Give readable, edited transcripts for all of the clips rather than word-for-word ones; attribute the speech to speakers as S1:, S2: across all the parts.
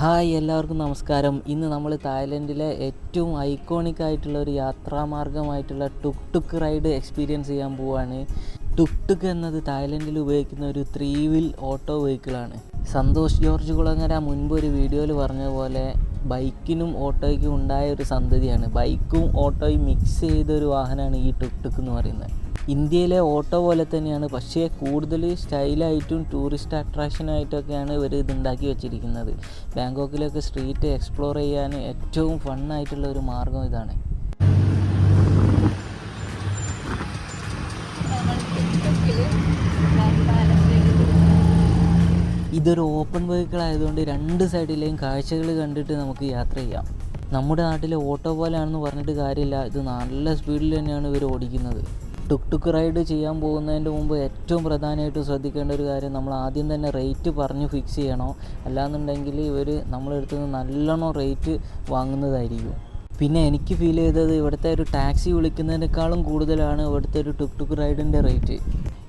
S1: Hi എല്ലാവർക്കും നമസ്കാരം. ഇന്ന് നമ്മൾ തായ്ലൻഡിലെ ഏറ്റവും ഐക്കോണിക് ആയിട്ടുള്ള ഒരു യാത്രാമാർഗ്ഗമായിട്ടുള്ള ടുക് ടുക് റൈഡ് എക്സ്പീരിയൻസ് ചെയ്യാൻ പോവുകയാണ്. ടുക് ടുക് എന്നത് തായ്ലൻഡിൽ ഉപയോഗിക്കുന്ന ഒരു 3 വീൽ ഓട്ടോ വെഹിക്കിളാണ്. സന്തോഷ് ജോർജ് കുളങ്ങര മുൻപ് ഒരു വീഡിയോയിൽ പറഞ്ഞതുപോലെ ബൈക്കിനും ഓട്ടോയ്ക്കും ഉണ്ടായ ഒരു സന്തതിയാണ്. ബൈക്കും ഓട്ടോയും മിക്സ് ചെയ്തൊരു വാഹനമാണ് ഈ ടുക് ടുക് എന്ന് പറയുന്നത്. ഇന്ത്യയിലെ ഓട്ടോ പോലെ തന്നെയാണ്, പക്ഷേ കൂടുതൽ സ്റ്റൈലായിട്ടും ടൂറിസ്റ്റ് അട്രാക്ഷനായിട്ടൊക്കെയാണ് ഇവർ ഇതുണ്ടാക്കി വെച്ചിരിക്കുന്നത്. ബാങ്കോക്കിലൊക്കെ സ്ട്രീറ്റ് എക്സ്പ്ലോർ ചെയ്യാൻ ഏറ്റവും ഫണ്ണായിട്ടുള്ള ഒരു മാർഗ്ഗം ഇതാണ്. ഇതൊരു ഓപ്പൺ വെഹിക്കിൾ ആയതുകൊണ്ട് രണ്ട് സൈഡിലെയും കാഴ്ചകൾ കണ്ടിട്ട് നമുക്ക് യാത്ര ചെയ്യാം. നമ്മുടെ നാട്ടിലെ ഓട്ടോ പോലെയാണെന്ന് പറഞ്ഞിട്ട് കാര്യമില്ല, ഇത് നല്ല സ്പീഡിൽ തന്നെയാണ് ഇവർ ഓടിക്കുന്നത്. ടുക് ടുക് റൈഡ് ചെയ്യാൻ പോകുന്നതിൻ്റെ മുമ്പ് ഏറ്റവും പ്രധാനമായിട്ട് ശ്രദ്ധിക്കേണ്ട ഒരു കാര്യം, നമ്മൾ ആദ്യം തന്നെ റേറ്റ് പറഞ്ഞ് ഫിക്സ് ചെയ്യണോ, അല്ലാന്നുണ്ടെങ്കിൽ ഇവർ നമ്മളെടുത്ത് നിന്ന് നല്ലോണം റേറ്റ് വാങ്ങുന്നതായിരിക്കും. പിന്നെ എനിക്ക് ഫീൽ ചെയ്തത് ഇവിടുത്തെ ഒരു ടാക്സി വിളിക്കുന്നതിനേക്കാളും കൂടുതലാണ് ഇവിടുത്തെ ഒരു ടുക് ടുക് റൈഡിൻ്റെ റേറ്റ്.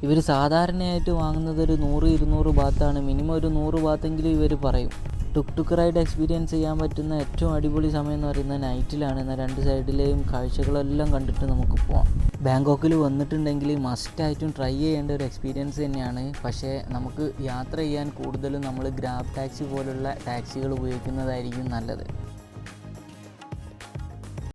S1: ഇവർ സാധാരണയായിട്ട് വാങ്ങുന്നത് ഒരു 100-200 ബാത്താണ്, മിനിമം ഒരു 100 ബാത്തെങ്കിലും ഇവർ പറയും. ടുക് ടുക് റൈഡ് എക്സ്പീരിയൻസ് ചെയ്യാൻ പറ്റുന്ന ഏറ്റവും അടിപൊളി സമയം എന്ന് പറയുന്നത് നൈറ്റിലാണ്. എന്നാൽ രണ്ട് സൈഡിലെയും കാഴ്ചകളെല്ലാം കണ്ടിട്ട് നമുക്ക് പോവാം. ബാങ്കോക്കിൽ വന്നിട്ടുണ്ടെങ്കിൽ മസ്റ്റായിട്ടും ട്രൈ ചെയ്യേണ്ട ഒരു എക്സ്പീരിയൻസ് തന്നെയാണ്. പക്ഷേ നമുക്ക് യാത്ര ചെയ്യാൻ കൂടുതലും നമ്മൾ ഗ്രാബ് ടാക്സി പോലുള്ള ടാക്സികൾ ഉപയോഗിക്കുന്നതായിരിക്കും നല്ലത്.